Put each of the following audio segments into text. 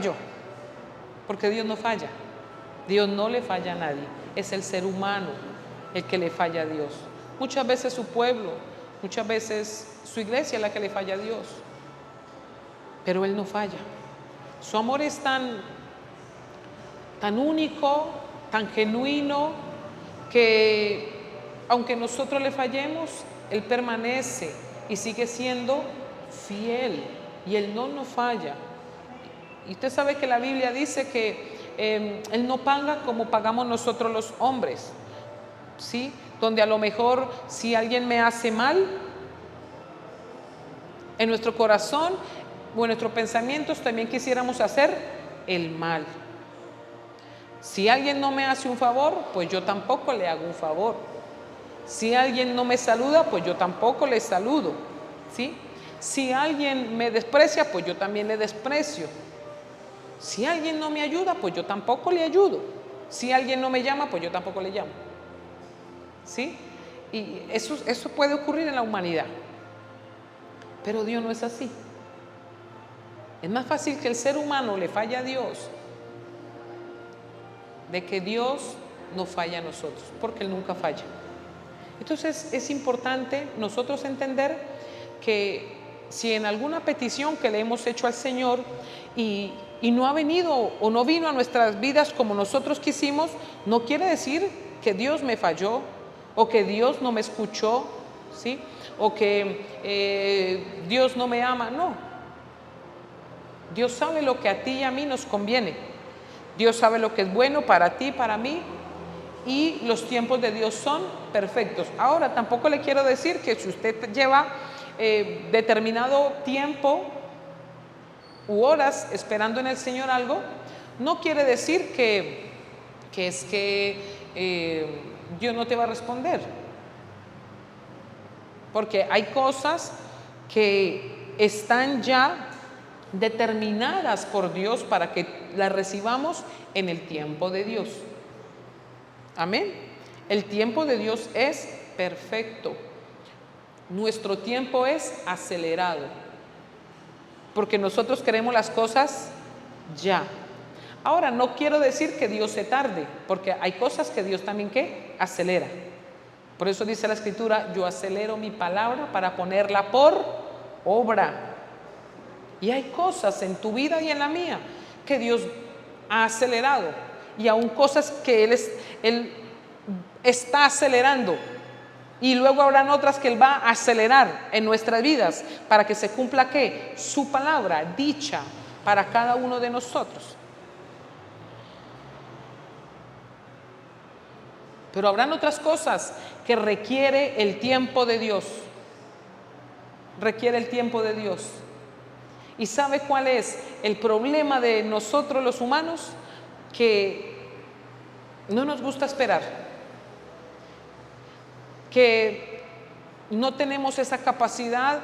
falló, porque Dios no falla. Dios no le falla a nadie, es el ser humano el que le falla a Dios. Muchas veces su pueblo, muchas veces su iglesia es la que le falla a Dios, pero Él no falla. Su amor es tan único, tan genuino, que aunque nosotros le fallemos, Él permanece y sigue siendo fiel, y Él no nos falla. Y usted sabe que la Biblia dice que Él no paga como pagamos nosotros los hombres, ¿sí? Donde a lo mejor si alguien me hace mal, en nuestro corazón o en nuestros pensamientos también quisiéramos hacer el mal. Si alguien no me hace un favor, pues yo tampoco le hago un favor. Si alguien no me saluda, pues yo tampoco le saludo, ¿sí? Si alguien me desprecia, pues yo también le desprecio. Si alguien no me ayuda, pues yo tampoco le ayudo. Si alguien no me llama, pues yo tampoco le llamo, ¿sí? Y eso puede ocurrir en la humanidad. Pero Dios no es así. Es más fácil que el ser humano le falle a Dios de que Dios no falla a nosotros, porque Él nunca falla. Entonces es importante nosotros entender que si en alguna petición que le hemos hecho al Señor y no ha venido o no vino a nuestras vidas como nosotros quisimos, no quiere decir que Dios me falló o que Dios no me escuchó, ¿sí? O que Dios no me ama. No. Dios sabe lo que a ti y a mí nos conviene. Dios sabe lo que es bueno para ti, para mí, y los tiempos de Dios son perfectos. Ahora, tampoco le quiero decir que si usted lleva determinado tiempo u horas esperando en el Señor algo, no quiere decir que es que Dios no te va a responder. Porque hay cosas que están ya determinadas por Dios para que las recibamos en el tiempo de Dios. Amén. El tiempo de Dios es perfecto. Nuestro tiempo es acelerado, porque nosotros queremos las cosas ya. Ahora, no quiero decir que Dios se tarde, porque hay cosas que Dios también ¿qué? Acelera. Por eso dice la Escritura: yo acelero mi palabra para ponerla por obra. Y hay cosas en tu vida y en la mía que Dios ha acelerado, y aún cosas que Él está acelerando, y luego habrán otras que Él va a acelerar en nuestras vidas para que se cumpla ¿qué? Su palabra dicha para cada uno de nosotros. Pero habrán otras cosas que requiere el tiempo de Dios. Requiere el tiempo de Dios. ¿Y sabe cuál es el problema de nosotros los humanos? Que no nos gusta esperar. Que no tenemos esa capacidad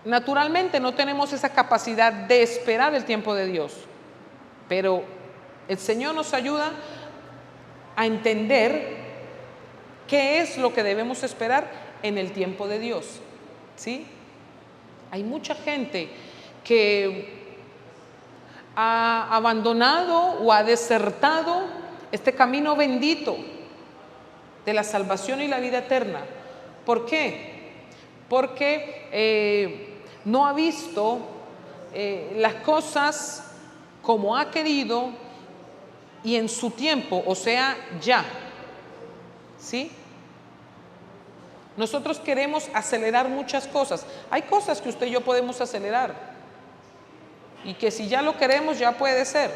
naturalmente no tenemos esa capacidad de esperar el tiempo de Dios. Pero el Señor nos ayuda a entender qué es lo que debemos esperar en el tiempo de Dios, ¿sí? Hay mucha gente que ha abandonado o ha desertado este camino bendito de la salvación y la vida eterna. ¿Por qué? Porque no ha visto las cosas como ha querido y en su tiempo, o sea, ya, ¿sí? Nosotros queremos acelerar muchas cosas. Hay cosas que usted y yo podemos acelerar y que si ya lo queremos ya puede ser,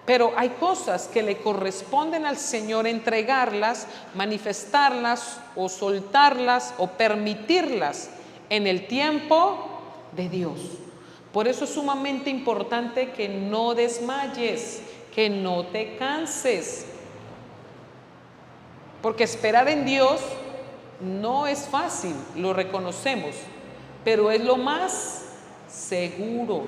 pero hay cosas que le corresponden al Señor entregarlas, manifestarlas o soltarlas o permitirlas en el tiempo de Dios. Por eso es sumamente importante que no desmayes, que no te canses, porque esperar en Dios no es fácil, lo reconocemos, pero es lo más seguro.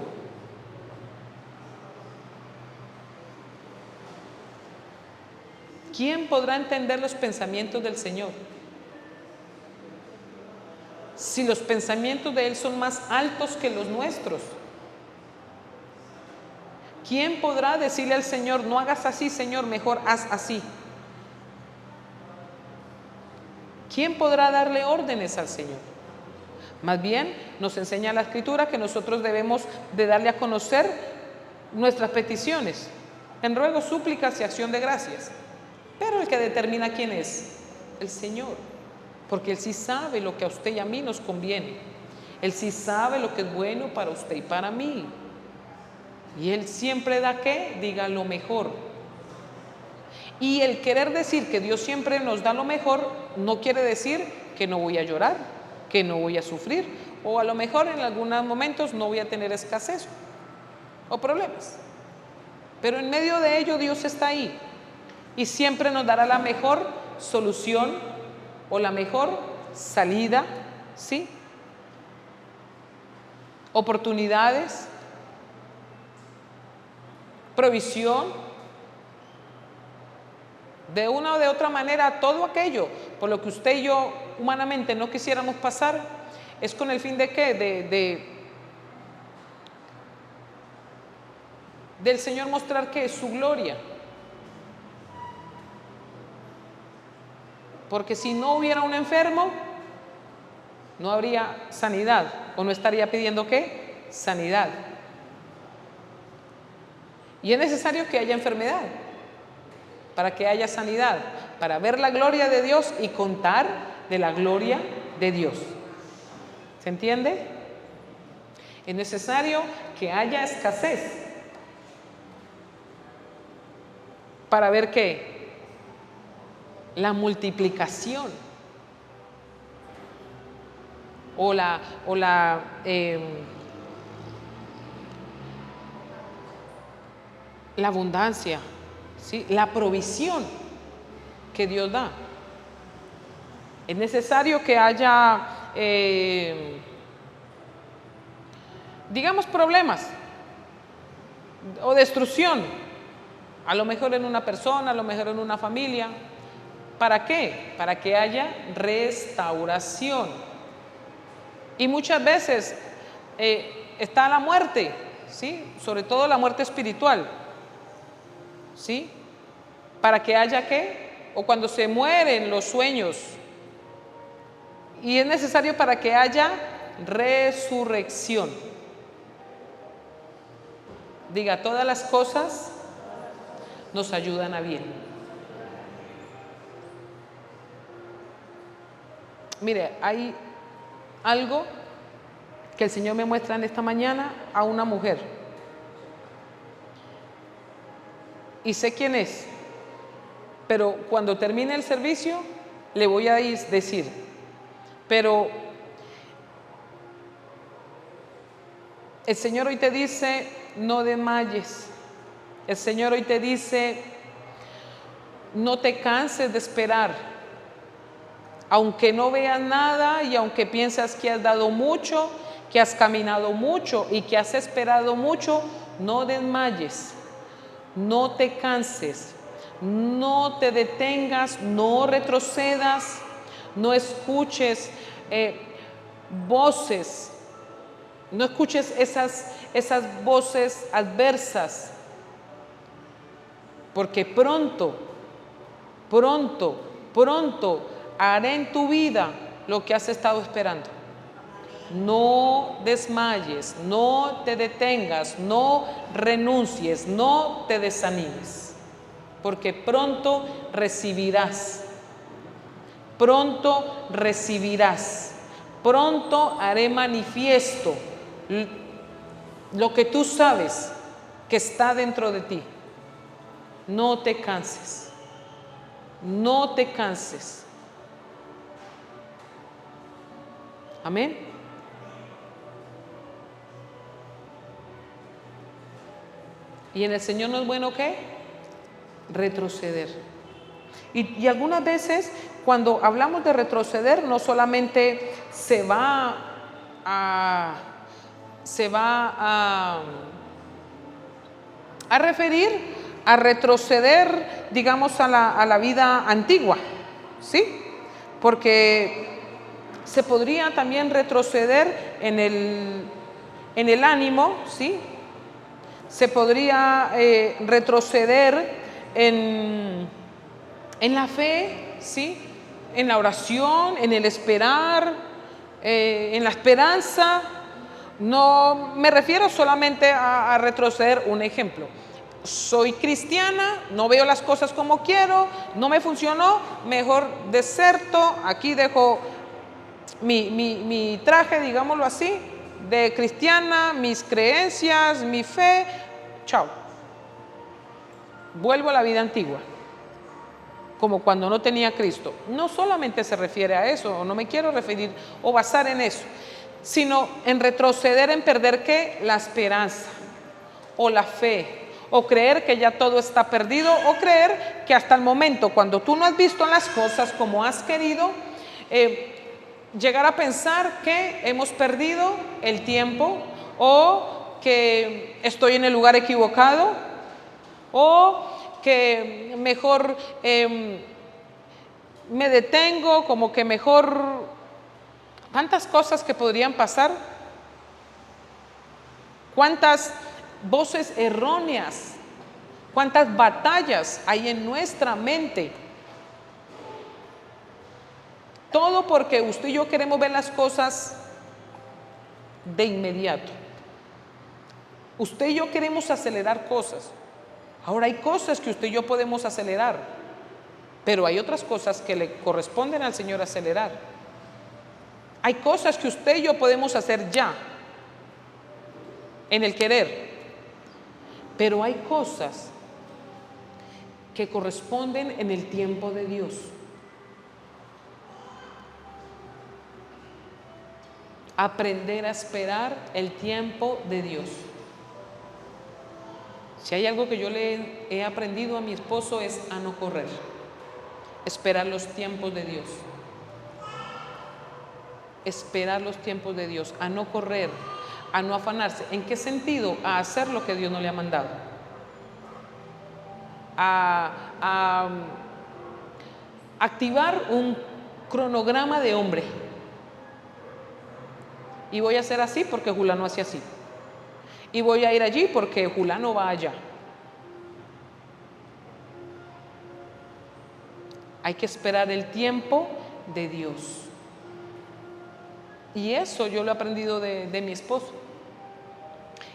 ¿Quién podrá entender los pensamientos del Señor? si los pensamientos de Él son más altos que los nuestros? ¿Quién podrá decirle al Señor, no hagas así, Señor, mejor haz así? ¿Quién podrá darle órdenes al Señor? Más bien nos enseña la Escritura que nosotros debemos de darle a conocer nuestras peticiones en ruegos, súplicas y acción de gracias. Pero el que determina quién es, el Señor, porque Él sí sabe lo que a usted y a mí nos conviene. Él sí sabe lo que es bueno para usted y para mí. Y Él siempre da ¿qué? Diga lo mejor. Y el querer decir que Dios siempre nos da lo mejor no quiere decir que no voy a llorar, que no voy a sufrir, o a lo mejor en algunos momentos no voy a tener escasez o problemas. Pero en medio de ello Dios está ahí y siempre nos dará la mejor solución o la mejor salida, ¿sí? Oportunidades, provisión, de una o de otra manera. Todo aquello por lo que usted y yo humanamente no quisiéramos pasar es con el fin de ¿qué? Del Señor mostrar que es su gloria. Porque si no hubiera un enfermo, no habría sanidad, o no estaría pidiendo ¿qué? Sanidad. Y es necesario que haya enfermedad para que haya sanidad, para ver la gloria de Dios y contar de la gloria de Dios. ¿Se entiende? Es necesario que haya escasez para ver ¿qué? La multiplicación o la abundancia, ¿sí? La provisión que Dios da. Es necesario que haya, digamos, problemas o destrucción, a lo mejor en una persona, a lo mejor en una familia. ¿Para qué? Para que haya restauración. Y muchas veces está la muerte, ¿sí? Sobre todo la muerte espiritual, ¿sí? Para que haya ¿qué? O cuando se mueren los sueños. Y es necesario para que haya resurrección. Diga, todas las cosas nos ayudan a bien. Mire, hay algo que el Señor me muestra en esta mañana a una mujer. Y sé quién es, pero cuando termine el servicio le voy a decir. Pero el Señor hoy te dice, no desmayes. El Señor hoy te dice, no te canses de esperar. Aunque no veas nada y aunque piensas que has dado mucho, que has caminado mucho y que has esperado mucho, no desmayes, no te canses, no te detengas, no retrocedas, no escuches voces, no escuches esas voces adversas, porque pronto haré en tu vida lo que has estado esperando. No desmayes, no te detengas, no renuncies, no te desanimes, porque pronto recibirás, pronto haré manifiesto lo que tú sabes que está dentro de ti. No te canses, no te canses. Amén. Y en el Señor no es bueno ¿qué? Retroceder. Y algunas veces cuando hablamos de retroceder no solamente se va a referir a retroceder, digamos, a la vida antigua, ¿sí? Porque Se podría también retroceder en el ánimo, ¿sí? Se podría retroceder en la fe, ¿sí? En la oración, en el esperar, en la esperanza. No me refiero solamente a retroceder. Un ejemplo: soy cristiana, no veo las cosas como quiero, no me funcionó, mejor deserto, aquí dejo mi traje, digámoslo así, de cristiana, mis creencias, mi fe, chao. Vuelvo a la vida antigua, como cuando no tenía Cristo. No solamente se refiere a eso, no me quiero referir o basar en eso, sino en retroceder, en perder ¿qué? La esperanza o la fe, o creer que ya todo está perdido, o creer que hasta el momento, cuando tú no has visto las cosas como has querido, llegar a pensar que hemos perdido el tiempo, o que estoy en el lugar equivocado, o que mejor me detengo, como que mejor, tantas cosas que podrían pasar, cuántas voces erróneas, cuántas batallas hay en nuestra mente. Todo porque usted y yo queremos ver las cosas de inmediato. Usted y yo queremos acelerar cosas. Ahora, hay cosas que usted y yo podemos acelerar, pero hay otras cosas que le corresponden al Señor acelerar. Hay cosas que usted y yo podemos hacer ya, en el querer, pero hay cosas que corresponden en el tiempo de Dios. Aprender a esperar el tiempo de Dios. Si hay algo que yo le he aprendido a mi esposo, es a no correr, esperar los tiempos de Dios. Esperar los tiempos de Dios, a no correr, a no afanarse. ¿En qué sentido? A hacer lo que Dios no le ha mandado. A activar un cronograma de hombre. Y voy a hacer así porque Julano hace así. Y voy a ir allí porque Julano va allá. Hay que esperar el tiempo de Dios. Y eso yo lo he aprendido de mi esposo.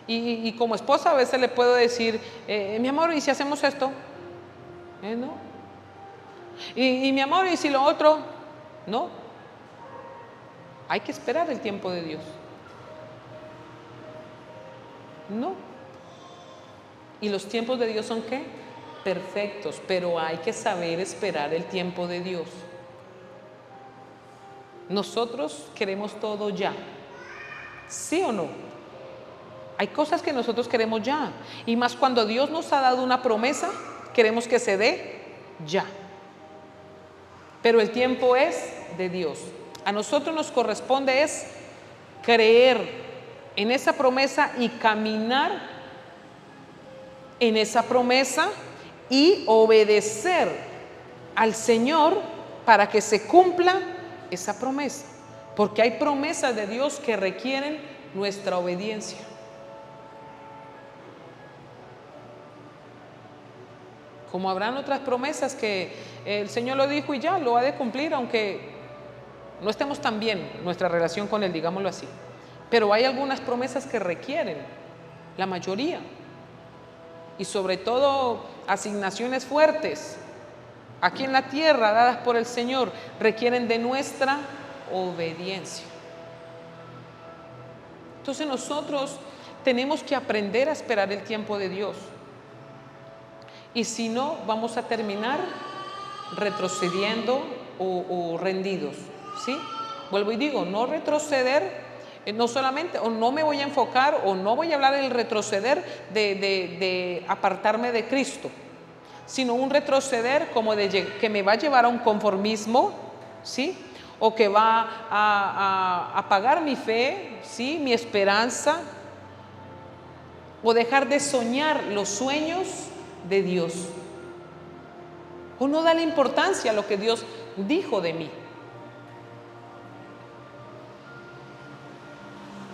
Y como esposa a veces le puedo decir, mi amor, ¿y si hacemos esto? No. Y mi amor, ¿y si lo otro? No. Hay que esperar el tiempo de Dios. No. ¿Y los tiempos de Dios son qué? Perfectos, pero hay que saber esperar el tiempo de Dios. Nosotros queremos todo ya. ¿Sí o no? Hay cosas que nosotros queremos ya. Y más cuando Dios nos ha dado una promesa, queremos que se dé ya. Pero el tiempo es de Dios. A nosotros nos corresponde es creer en esa promesa y caminar en esa promesa y obedecer al Señor para que se cumpla esa promesa. Porque hay promesas de Dios que requieren nuestra obediencia. Como habrán otras promesas que el Señor lo dijo y ya, lo ha de cumplir, aunque no estemos tan bien nuestra relación con Él, digámoslo así. Pero hay algunas promesas que requieren, la mayoría, y sobre todo asignaciones fuertes aquí en la tierra dadas por el Señor, requieren de nuestra obediencia. Entonces nosotros tenemos que aprender a esperar el tiempo de Dios. Y si no, vamos a terminar retrocediendo o rendidos, ¿sí? Vuelvo y digo, no retroceder, no solamente, o no me voy a enfocar, o no voy a hablar del retroceder de apartarme de Cristo, sino un retroceder como que me va a llevar a un conformismo, ¿sí? O que va a apagar mi fe, ¿sí? Mi esperanza, o dejar de soñar los sueños de Dios, o no darle importancia a lo que Dios dijo de mí.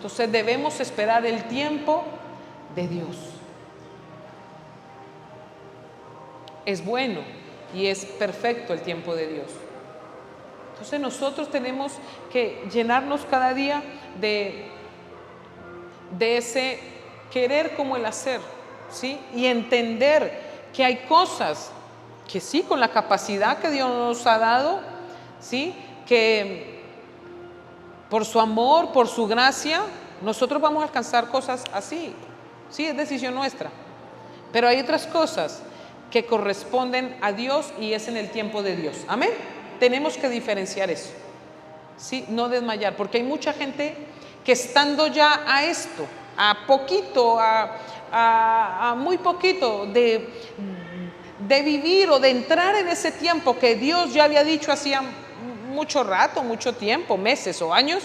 Entonces debemos esperar el tiempo de Dios. Es bueno y es perfecto el tiempo de Dios. Entonces nosotros tenemos que llenarnos cada día de ese querer como el hacer, ¿sí? Y entender que hay cosas que sí, con la capacidad que Dios nos ha dado, ¿sí? Que por su amor, por su gracia, nosotros vamos a alcanzar cosas así, sí, es decisión nuestra. Pero hay otras cosas que corresponden a Dios y es en el tiempo de Dios. Amén. Tenemos que diferenciar eso, ¿sí? No desmayar, porque hay mucha gente que estando ya a esto, a poquito, a muy poquito de vivir o de entrar en ese tiempo que Dios ya había dicho hacía mucho rato, mucho tiempo, meses o años,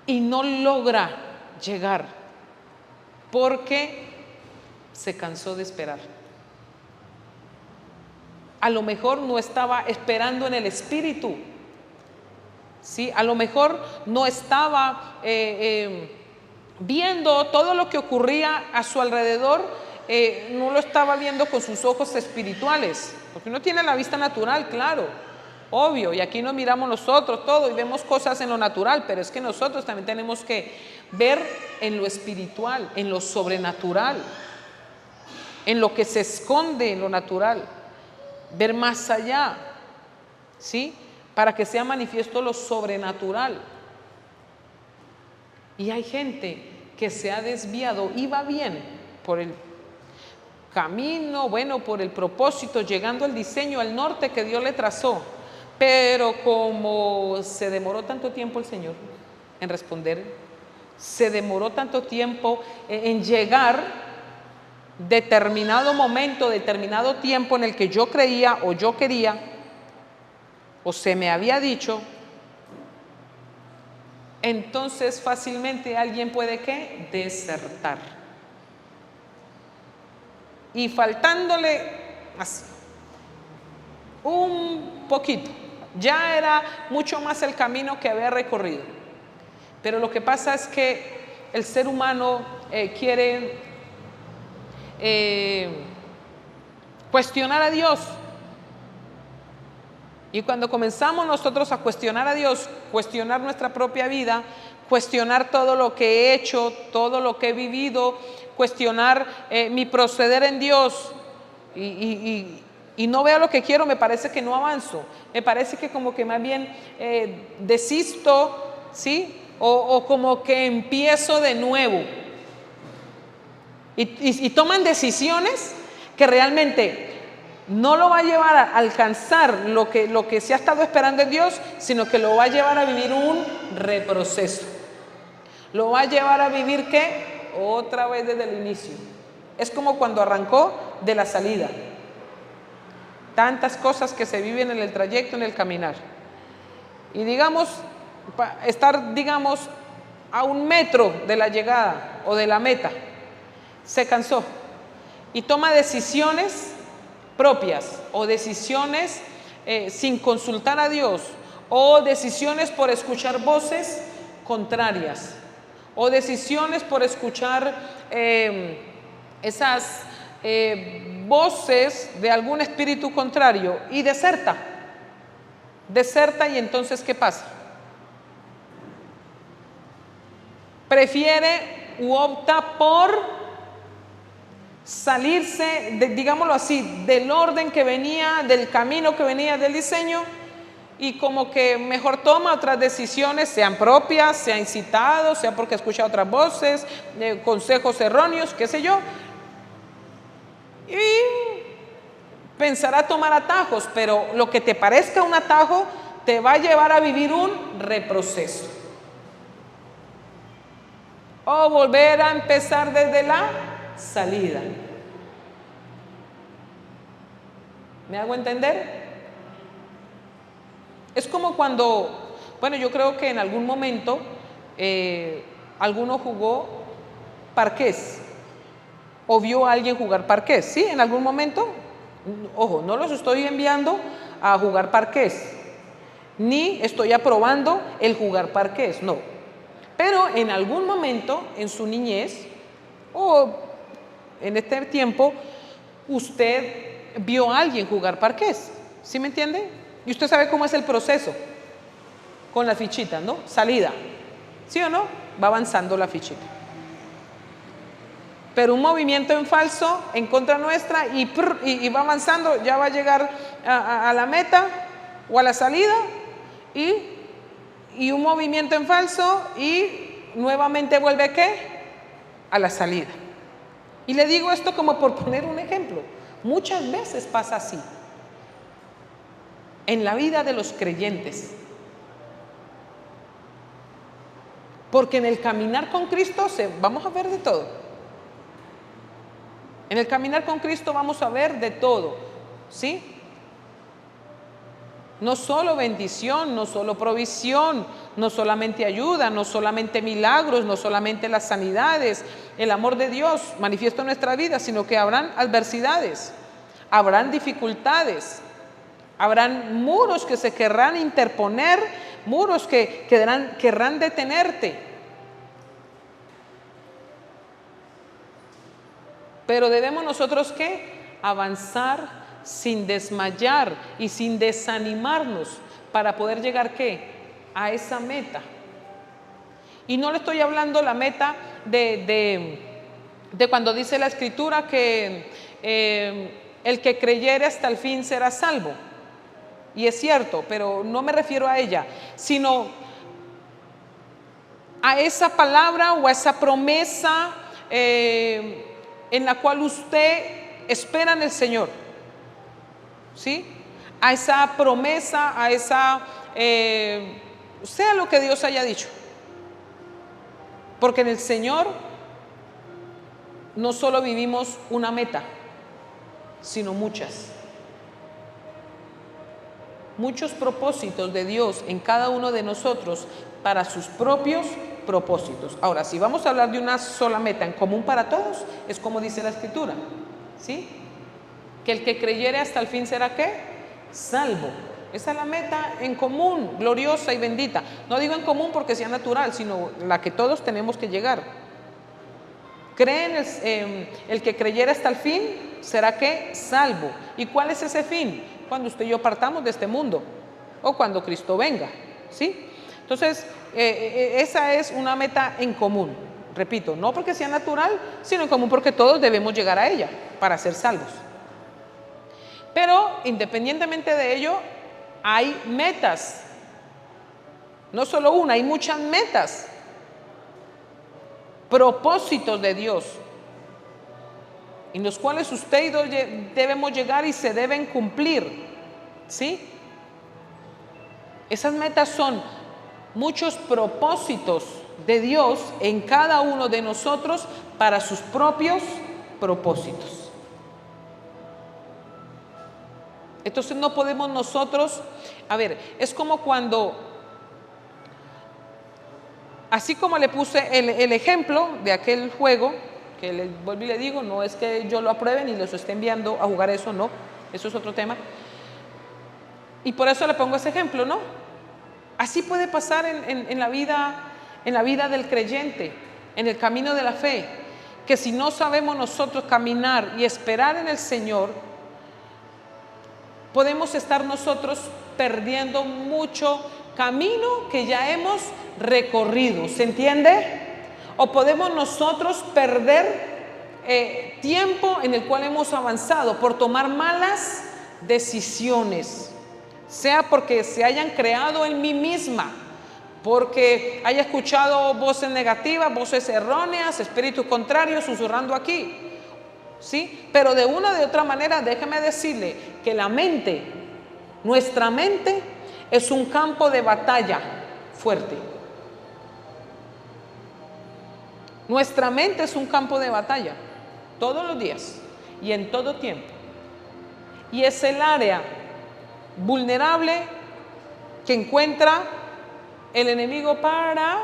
y no logra llegar porque se cansó de esperar. A lo mejor no estaba esperando en el Espíritu, ¿sí? A lo mejor no estaba viendo todo lo que ocurría a su alrededor, no lo estaba viendo con sus ojos espirituales, porque uno tiene la vista natural, claro, obvio, y aquí nos miramos nosotros todo y vemos cosas en lo natural, pero es que nosotros también tenemos que ver en lo espiritual, en lo sobrenatural, en lo que se esconde en lo natural, ver más allá, ¿sí? Para que sea manifiesto lo sobrenatural. Y hay gente que se ha desviado, iba bien por el camino, bueno, por el propósito, llegando al diseño, al norte que Dios le trazó, pero como se demoró tanto tiempo el Señor en responder, se demoró tanto tiempo en llegar, determinado momento, determinado tiempo en el que yo creía o yo quería o se me había dicho, entonces fácilmente alguien puede ¿qué? Desertar. Y faltándole así, un poquito, ya era mucho más el camino que había recorrido. Pero lo que pasa es que el ser humano quiere cuestionar a Dios. Y cuando comenzamos nosotros a cuestionar a Dios, cuestionar nuestra propia vida, cuestionar todo lo que he hecho, todo lo que he vivido, cuestionar mi proceder en Dios y no veo lo que quiero, me parece que no avanzo, me parece que como que más bien desisto, ¿sí? O como que empiezo de nuevo. Y toman decisiones que realmente no lo va a llevar a alcanzar lo que se ha estado esperando en Dios, sino que lo va a llevar a vivir un reproceso. Lo va a llevar a vivir ¿qué? Otra vez desde el inicio. Es como cuando arrancó de la salida. Tantas cosas que se viven en el trayecto, en el caminar. Y digamos, estar digamos a 1 metro de la llegada o de la meta, se cansó y toma decisiones propias o decisiones sin consultar a Dios o decisiones por escuchar voces contrarias o decisiones por escuchar esas voces de algún espíritu contrario y deserta y entonces ¿qué pasa? Prefiere u opta por salirse, digámoslo así, del orden que venía, del camino que venía del diseño y como que mejor toma otras decisiones, sean propias, sea incitado, sea porque escucha otras voces, consejos erróneos, qué sé yo, y pensará tomar atajos, pero lo que te parezca un atajo te va a llevar a vivir un reproceso o volver a empezar desde la salida. ¿Me hago entender? Es como cuando, bueno, yo creo que en algún momento alguno jugó parqués o vio a alguien jugar parqués, ¿sí? En algún momento, ojo, no los estoy enviando a jugar parqués, ni estoy aprobando el jugar parqués, no. Pero en algún momento en su niñez o en este tiempo, usted vio a alguien jugar parqués, ¿sí me entiende? Y usted sabe cómo es el proceso con las fichitas, ¿no? Salida, ¿sí o no? Va avanzando la fichita. Pero un movimiento en falso en contra nuestra y va avanzando, ya va a llegar a la meta o a la salida y un movimiento en falso y nuevamente vuelve ¿a qué? A la salida. Y le digo esto como por poner un ejemplo. Muchas veces pasa así en la vida de los creyentes. Porque en el caminar con Cristo vamos a ver de todo. En el caminar con Cristo vamos a ver de todo, ¿sí? No solo bendición, no solo provisión, no solamente ayuda, no solamente milagros, no solamente las sanidades, el amor de Dios manifiesto en nuestra vida, sino que habrán adversidades, habrán dificultades, habrán muros que se querrán interponer, muros que querrán detenerte. Pero debemos nosotros ¿qué? Avanzar sin desmayar y sin desanimarnos para poder llegar ¿qué? A esa meta. Y no le estoy hablando la meta de cuando dice la Escritura que el que creyere hasta el fin será salvo. Y es cierto, pero no me refiero a ella, sino a esa palabra o a esa promesa en la cual usted espera en el Señor, ¿sí? A esa promesa, a esa, sea lo que Dios haya dicho. Porque en el Señor no solo vivimos una meta, sino muchas. Muchos propósitos de Dios en cada uno de nosotros para sus propios propósitos. Ahora, si vamos a hablar de una sola meta en común para todos, es como dice la Escritura, ¿sí? Que el que creyere hasta el fin será ¿qué? Salvo. Esa es la meta en común, gloriosa y bendita. No digo en común porque sea natural, sino la que todos tenemos que llegar. Creen el que creyere hasta el fin será ¿qué? Salvo. ¿Y cuál es ese fin? Cuando usted y yo partamos de este mundo o cuando Cristo venga, ¿sí? Entonces, esa es una meta en común. Repito, no porque sea natural, sino en común porque todos debemos llegar a ella para ser salvos. Pero independientemente de ello, hay metas. No solo una, hay muchas metas. Propósitos de Dios en los cuales usted y yo debemos llegar y se deben cumplir, ¿sí? Esas metas son muchos propósitos de Dios en cada uno de nosotros para sus propios propósitos. Entonces no podemos nosotros, es como cuando, así como le puse el ejemplo de aquel juego, que le vuelvo y le digo, no es que yo lo apruebe ni los esté enviando a jugar eso, no, eso es otro tema. Y por eso le pongo ese ejemplo, ¿no? Así puede pasar en la vida del creyente, en el camino de la fe, que si no sabemos nosotros caminar y esperar en el Señor, podemos estar nosotros perdiendo mucho camino que ya hemos recorrido, ¿se entiende? O podemos nosotros perder tiempo en el cual hemos avanzado por tomar malas decisiones, sea porque se hayan creado en mí misma, porque haya escuchado voces negativas, voces erróneas, espíritus contrarios susurrando aquí, ¿sí? Pero de una de otra manera, déjeme decirle que la mente, nuestra mente, es un campo de batalla fuerte. Nuestra mente es un campo de batalla todos los días y en todo tiempo. Y es el área vulnerable que encuentra el enemigo para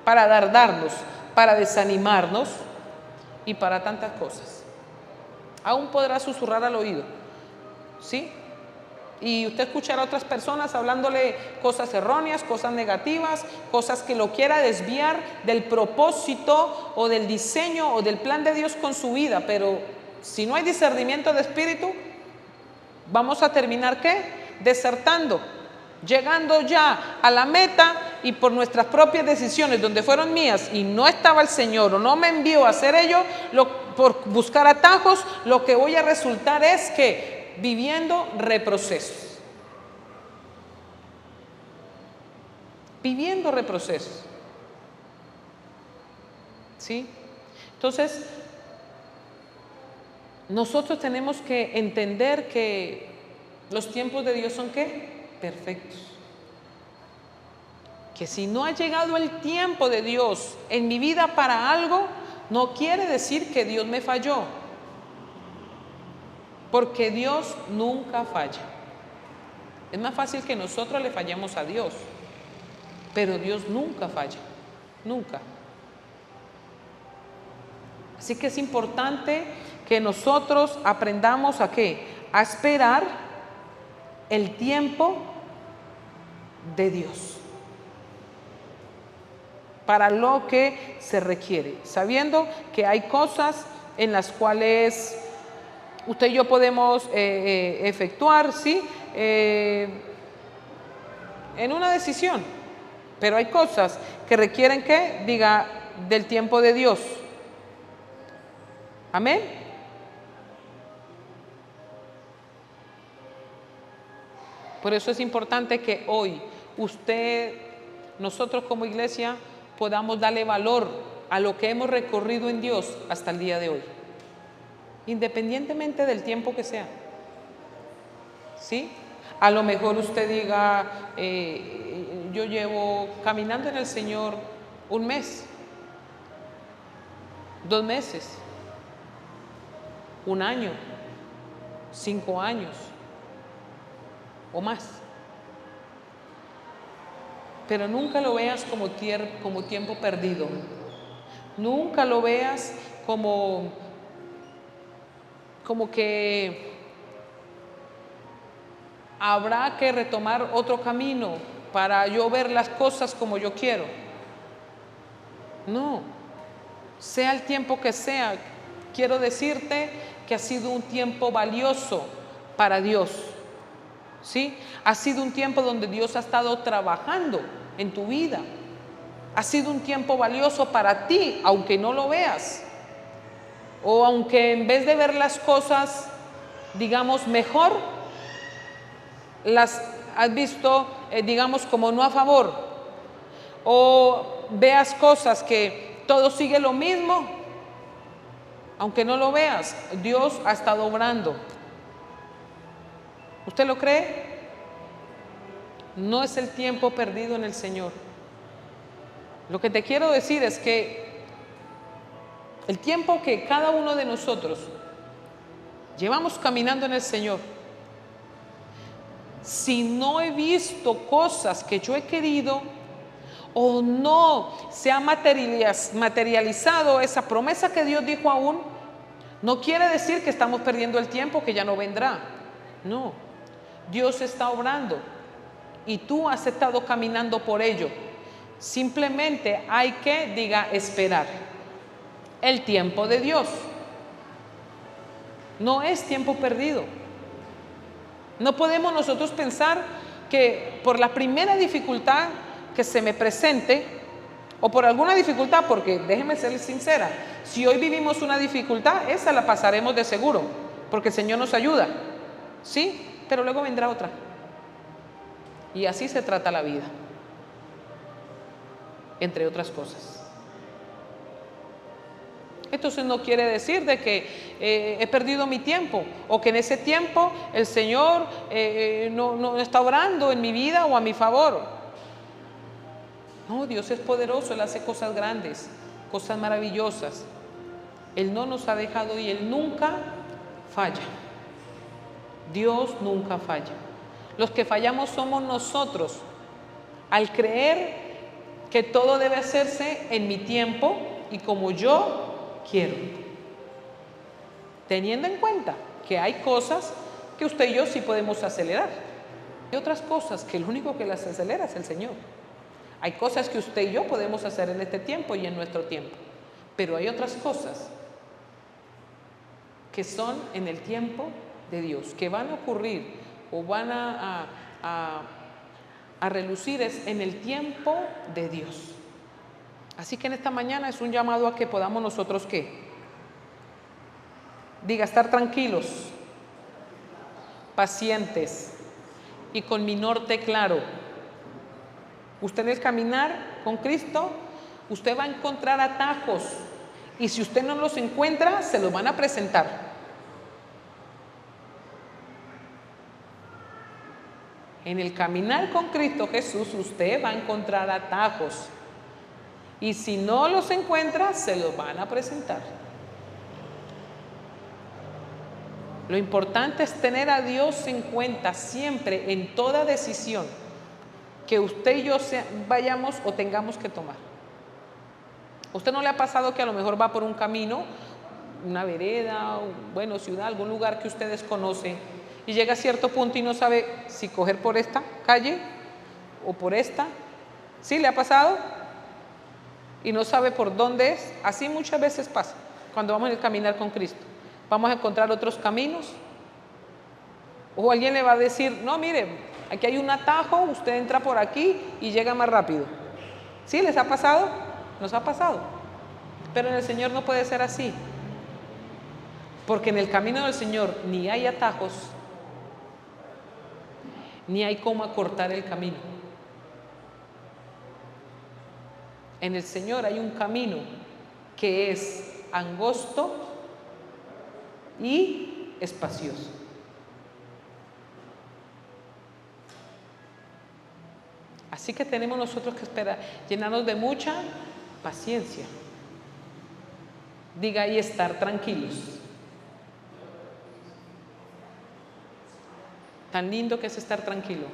dardarnos, para desanimarnos y para tantas cosas. Aún podrá susurrar al oído, ¿sí? Y usted escuchará a otras personas hablándole cosas erróneas, cosas negativas, cosas que lo quiera desviar del propósito o del diseño o del plan de Dios con su vida. Pero si no hay discernimiento de espíritu, vamos a terminar ¿qué? Desertando, llegando ya a la meta y por nuestras propias decisiones, donde fueron mías y no estaba el Señor o no me envió a hacer ello, por buscar atajos, lo que voy a resultar es que viviendo reprocesos. Viviendo reprocesos. ¿Sí? Entonces, nosotros tenemos que entender que los tiempos de Dios son ¿qué? Perfectos. Que si no ha llegado el tiempo de Dios en mi vida para algo, no quiere decir que Dios me falló. Porque Dios nunca falla. Es más fácil que nosotros le fallemos a Dios, pero Dios nunca falla, nunca. Así que es importante que nosotros aprendamos ¿a qué? A esperar el tiempo de Dios para lo que se requiere, sabiendo que hay cosas en las cuales usted y yo podemos efectuar, ¿sí? En una decisión, pero hay cosas que requieren que diga del tiempo de Dios. Amén. Por eso es importante que hoy nosotros como iglesia podamos darle valor a lo que hemos recorrido en Dios hasta el día de hoy, independientemente del tiempo que sea. ¿Sí? A lo mejor usted diga, yo llevo caminando en el Señor 1 mes, 2 meses, 1 año, 5 años o más. Pero nunca lo veas como tiempo perdido. Nunca lo veas como que habrá que retomar otro camino para yo ver las cosas como yo quiero. No, sea el tiempo que sea, quiero decirte que ha sido un tiempo valioso para Dios, ¿sí? Ha sido un tiempo donde Dios ha estado trabajando en tu vida. Ha sido un tiempo valioso para ti, aunque no lo veas, o aunque en vez de ver las cosas, digamos, mejor, las has visto, digamos, como no a favor, o veas cosas que todo sigue lo mismo, aunque no lo veas, Dios ha estado obrando. ¿Usted lo cree? No es el tiempo perdido en el Señor. Lo que te quiero decir es que el tiempo que cada uno de nosotros llevamos caminando en el Señor, si no he visto cosas que yo he querido o no se ha materializado esa promesa que Dios dijo aún, no quiere decir que estamos perdiendo el tiempo, que ya no vendrá. No, Dios está obrando y tú has estado caminando por ello. Simplemente hay que, esperar el tiempo de Dios. No es tiempo perdido. No podemos nosotros pensar que por la primera dificultad que se me presente, o por alguna dificultad, porque déjeme ser sincera, si hoy vivimos una dificultad, esa la pasaremos de seguro, porque el Señor nos ayuda, ¿sí? Pero luego vendrá otra. Y así se trata la vida, entre otras cosas. Entonces no quiere decir de que he perdido mi tiempo, o que en ese tiempo el Señor no está obrando en mi vida o a mi favor. No, Dios es poderoso, Él hace cosas grandes, cosas maravillosas. Él no nos ha dejado y Él nunca falla. Dios nunca falla. Los que fallamos somos nosotros, al creer que todo debe hacerse en mi tiempo y como yo quiero, teniendo en cuenta que hay cosas que usted y yo sí podemos acelerar. Hay otras cosas que el único que las acelera es el Señor. Hay cosas que usted y yo podemos hacer en este tiempo y en nuestro tiempo, pero hay otras cosas que son en el tiempo de Dios, que van a ocurrir o van a relucir es en el tiempo de Dios. Así que en esta mañana es un llamado a que podamos nosotros, ¿qué? Diga, estar tranquilos, pacientes y con mi norte claro. Usted en el caminar con Cristo, usted va a encontrar atajos y si usted no los encuentra, se los van a presentar. En el caminar con Cristo Jesús, usted va a encontrar atajos y si no los encuentra, se los van a presentar. Lo importante es tener a Dios en cuenta siempre en toda decisión que usted y yo vayamos o tengamos que tomar. ¿A usted no le ha pasado que a lo mejor va por un camino, una vereda, ciudad, algún lugar que usted desconoce y llega a cierto punto y no sabe si coger por esta calle o por esta? ¿Sí le ha pasado? Y no sabe por dónde es. Así muchas veces pasa cuando vamos en el caminar con Cristo. Vamos a encontrar otros caminos. O alguien le va a decir, no, mire, aquí hay un atajo, usted entra por aquí y llega más rápido. ¿Sí les ha pasado? Nos ha pasado. Pero en el Señor no puede ser así. Porque en el camino del Señor ni hay atajos, ni hay cómo acortar el camino. En el Señor hay un camino que es angosto y espacioso. Así que tenemos nosotros que esperar, llenarnos de mucha paciencia. Diga, y estar tranquilos. Tan lindo que es estar tranquilo,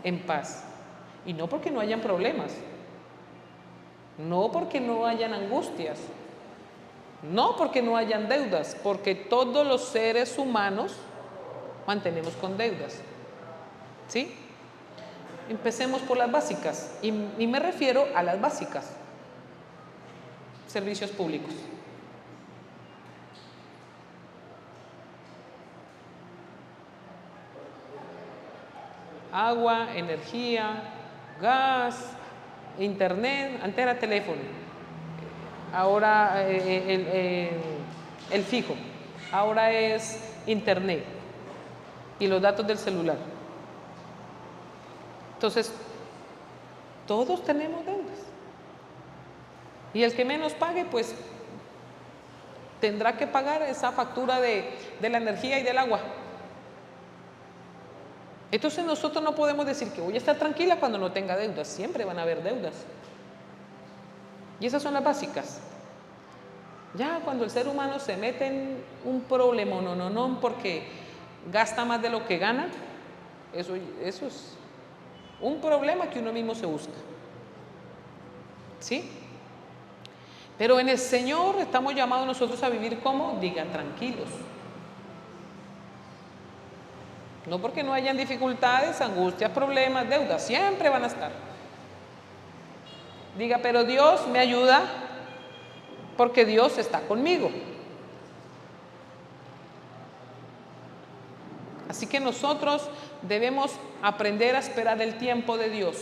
en paz. Y no porque no hayan problemas, no porque no hayan angustias, no porque no hayan deudas, porque todos los seres humanos mantenemos con deudas. ¿Sí? Empecemos por las básicas, y me refiero a las básicas. Servicios públicos. Agua, energía, gas, internet, antes era teléfono, ahora el fijo, ahora es internet y los datos del celular. Entonces, todos tenemos deudas. Y el que menos pague, pues, tendrá que pagar esa factura de la energía y del agua. Entonces nosotros no podemos decir que voy a estar tranquila cuando no tenga deudas. Siempre van a haber deudas. Y esas son las básicas. Ya cuando el ser humano se mete en un problema, no, porque gasta más de lo que gana, eso es un problema que uno mismo se busca. ¿Sí? Pero en el Señor estamos llamados nosotros a vivir como, diga, tranquilos. No porque no hayan dificultades, angustias, problemas, deudas, siempre van a estar. Diga, pero Dios me ayuda porque Dios está conmigo. Así que nosotros debemos aprender a esperar el tiempo de Dios.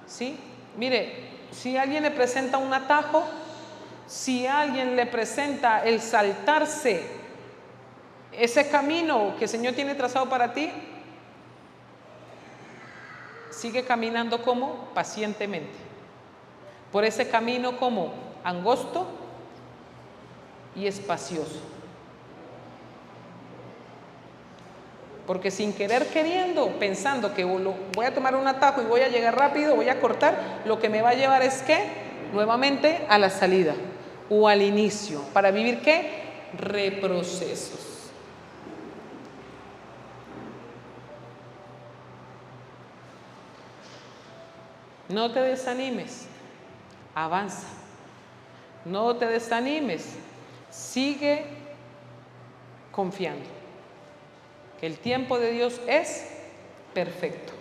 ¿Sí? Mire, si alguien le presenta un atajo, si alguien le presenta el saltarse ese camino que el Señor tiene trazado para ti, sigue caminando como pacientemente por ese camino como angosto y espacioso, porque sin querer queriendo, pensando que voy a tomar un atajo y voy a llegar rápido, voy a cortar, lo que me va a llevar es que nuevamente a la salida o al inicio, para vivir ¿qué? Reprocesos. No te desanimes, avanza. No te desanimes, sigue confiando que el tiempo de Dios es perfecto.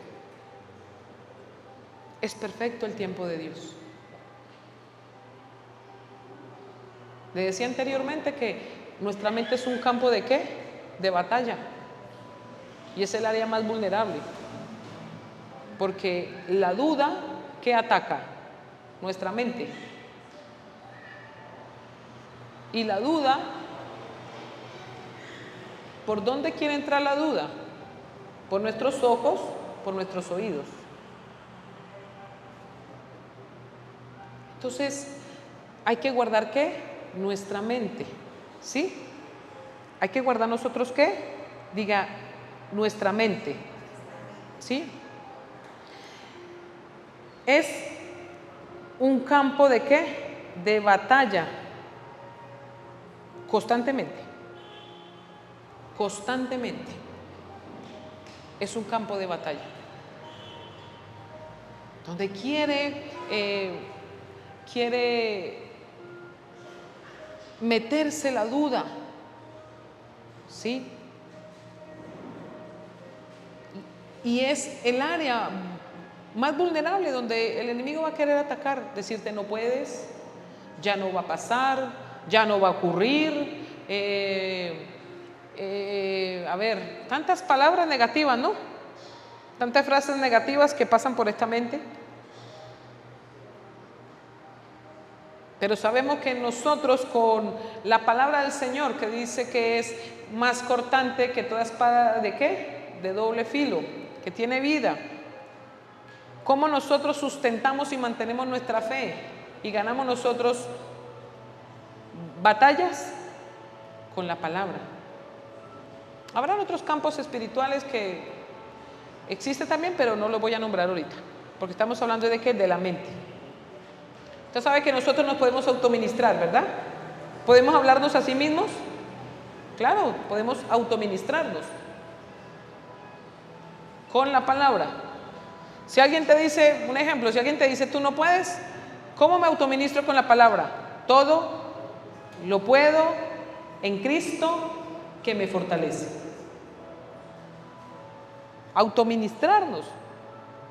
Es perfecto el tiempo de Dios. Le decía anteriormente que nuestra mente es un campo ¿de qué? De batalla. Y es el área más vulnerable. Porque la duda, ¿qué ataca? Nuestra mente. Y la duda, ¿por dónde quiere entrar la duda? Por nuestros ojos, por nuestros oídos. Entonces, hay que guardar ¿qué? Nuestra mente, ¿sí? Hay que guardar nosotros ¿qué? Diga, nuestra mente, ¿sí? Es un campo ¿de qué? De batalla, constantemente. Constantemente. Es un campo de batalla. Donde quiere meterse la duda, ¿sí? Y es el área más vulnerable donde el enemigo va a querer atacar, decirte no puedes, ya no va a pasar, ya no va a ocurrir, a ver, tantas palabras negativas, ¿no? Tantas frases negativas que pasan por esta mente. Pero sabemos que nosotros con la palabra del Señor, que dice que es más cortante que toda espada ¿de qué? De doble filo, que tiene vida. ¿Cómo nosotros sustentamos y mantenemos nuestra fe y ganamos nosotros batallas? Con la palabra. Habrán otros campos espirituales que existen también, pero no los voy a nombrar ahorita, porque estamos hablando de qué? De la mente. Usted sabe que nosotros nos podemos autoministrar, ¿verdad? ¿Podemos hablarnos a sí mismos? Claro, podemos autoministrarnos con la palabra. Si alguien te dice, un ejemplo, si alguien te dice tú no puedes, ¿cómo me autoministro con la palabra? Todo lo puedo en Cristo que me fortalece. Autoministrarnos,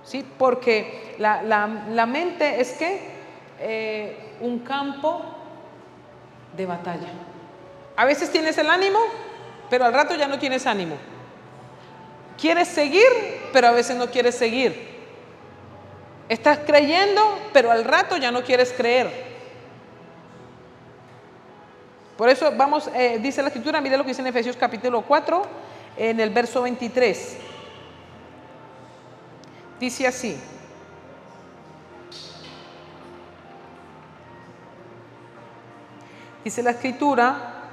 ¿sí? Porque la mente es que un campo de batalla. A veces tienes el ánimo, pero al rato ya no tienes ánimo. Quieres seguir, pero a veces no quieres seguir. Estás creyendo, pero al rato ya no quieres creer. Por eso vamos, dice la Escritura, mire lo que dice en Efesios capítulo 4, en el verso 23. Dice así: dice la Escritura,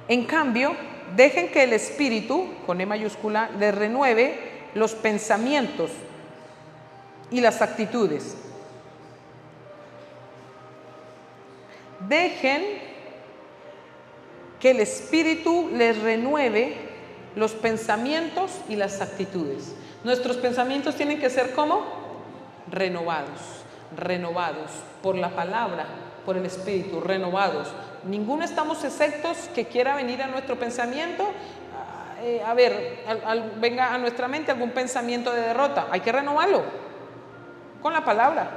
en cambio, dejen que el Espíritu, con E mayúscula, les renueve los pensamientos y las actitudes. Dejen que el Espíritu les renueve los pensamientos y las actitudes. Nuestros pensamientos tienen que ser ¿cómo? Renovados por la palabra, por el Espíritu, renovados. Ninguno estamos exceptos que quiera venir a nuestro pensamiento, venga a nuestra mente algún pensamiento de derrota. Hay que renovarlo con la palabra.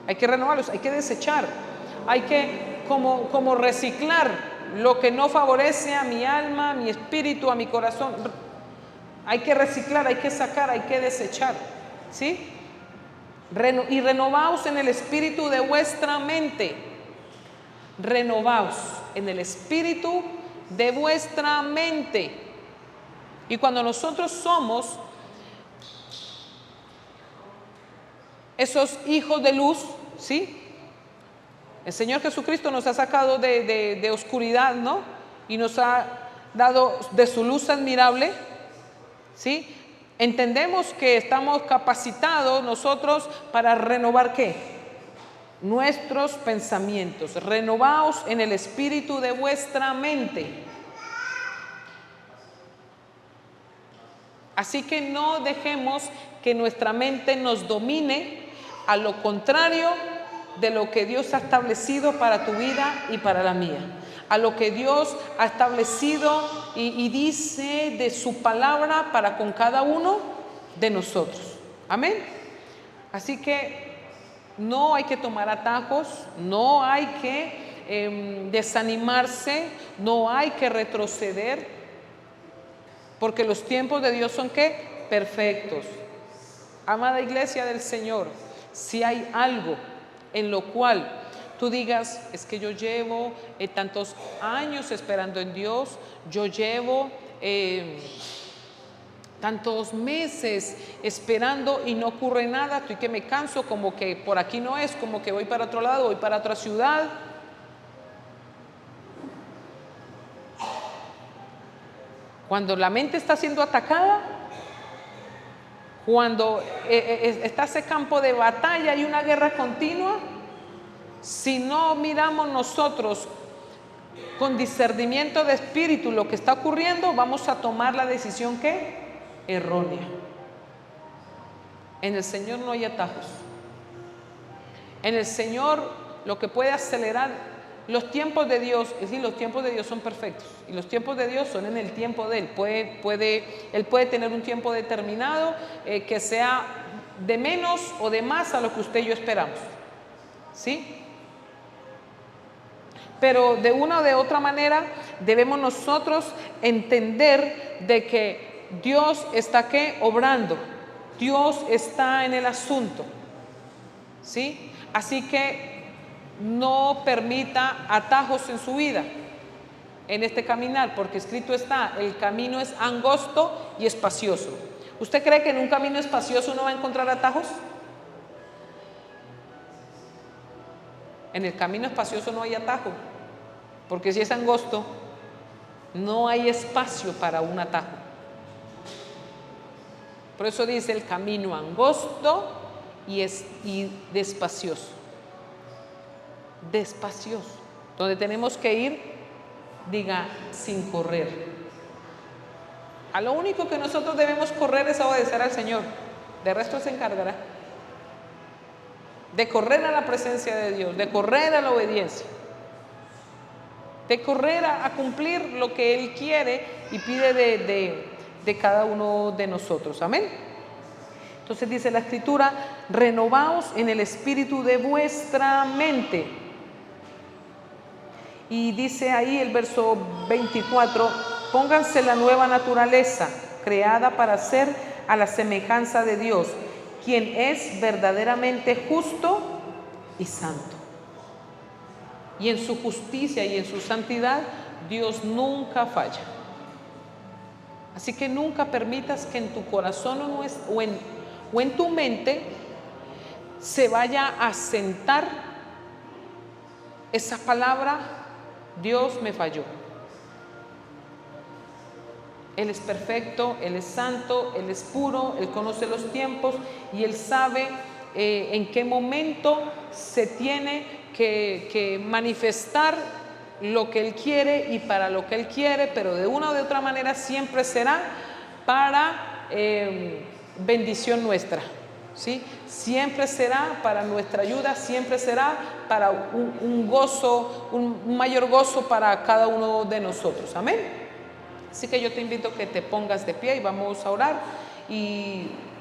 Hay que renovarlos, hay que desechar, hay que como reciclar lo que no favorece a mi alma, a mi espíritu, a mi corazón. Hay que reciclar, hay que sacar, hay que desechar, ¿sí? Y renovaos en el espíritu de vuestra mente. Renovaos en el espíritu de vuestra mente. Y cuando nosotros somos esos hijos de luz, ¿sí? El Señor Jesucristo nos ha sacado de oscuridad, ¿no? Y nos ha dado de su luz admirable, ¿sí? Entendemos que estamos capacitados nosotros para renovar ¿qué? Nuestros pensamientos. Renovaos en el espíritu de vuestra mente. Así que no dejemos que nuestra mente nos domine, a lo contrario de lo que Dios ha establecido para tu vida y para la mía. A lo que Dios ha establecido y dice de su palabra para con cada uno de nosotros. Amén. Así que no hay que tomar atajos, no hay que desanimarse, no hay que retroceder, porque los tiempos de Dios son ¿qué? Perfectos. Amada iglesia del Señor, si hay algo en lo cual tú digas, es que yo llevo tantos años esperando en Dios, yo llevo tantos meses esperando y no ocurre nada, estoy que me canso, como que por aquí no es, como que voy para otro lado, voy para otra ciudad. Cuando la mente está siendo atacada, cuando está ese campo de batalla y una guerra continua, si no miramos nosotros con discernimiento de espíritu lo que está ocurriendo, vamos a tomar la decisión ¿qué? Errónea. En el Señor no hay atajos. En el Señor lo que puede acelerar los tiempos de Dios, es decir, los tiempos de Dios son perfectos y los tiempos de Dios son en el tiempo de Él. Él puede tener un tiempo determinado que sea de menos o de más a lo que usted y yo esperamos, ¿sí? Pero de una o de otra manera debemos nosotros entender de que Dios está ¿qué? Obrando. Dios está en el asunto, ¿sí? Así que no permita atajos en su vida, en este caminar, porque escrito está, el camino es angosto y espacioso. ¿Usted cree que en un camino espacioso uno va a encontrar atajos? En el camino espacioso no hay atajo, porque si es angosto, no hay espacio para un atajo. Por eso dice el camino angosto y despacioso. Despacioso. Donde tenemos que ir, diga, sin correr. A lo único que nosotros debemos correr es obedecer al Señor. De resto se encargará. De correr a la presencia de Dios, de correr a la obediencia, de correr a cumplir lo que Él quiere y pide de cada uno de nosotros. Amén. Entonces dice la Escritura, renovaos en el espíritu de vuestra mente. Y dice ahí el verso 24, pónganse la nueva naturaleza, creada para ser a la semejanza de Dios, quien es verdaderamente justo y santo. Y en su justicia y en su santidad, Dios nunca falla. Así que nunca permitas que en tu corazón o en tu mente se vaya a sentar esa palabra, Dios me falló. Él es perfecto, Él es santo, Él es puro, Él conoce los tiempos y Él sabe en qué momento se tiene que manifestar lo que Él quiere y para lo que Él quiere, pero de una o de otra manera siempre será para bendición nuestra, ¿sí? Siempre será para nuestra ayuda, siempre será para un gozo, un mayor gozo para cada uno de nosotros. Amén. Así que yo te invito a que te pongas de pie y vamos a orar y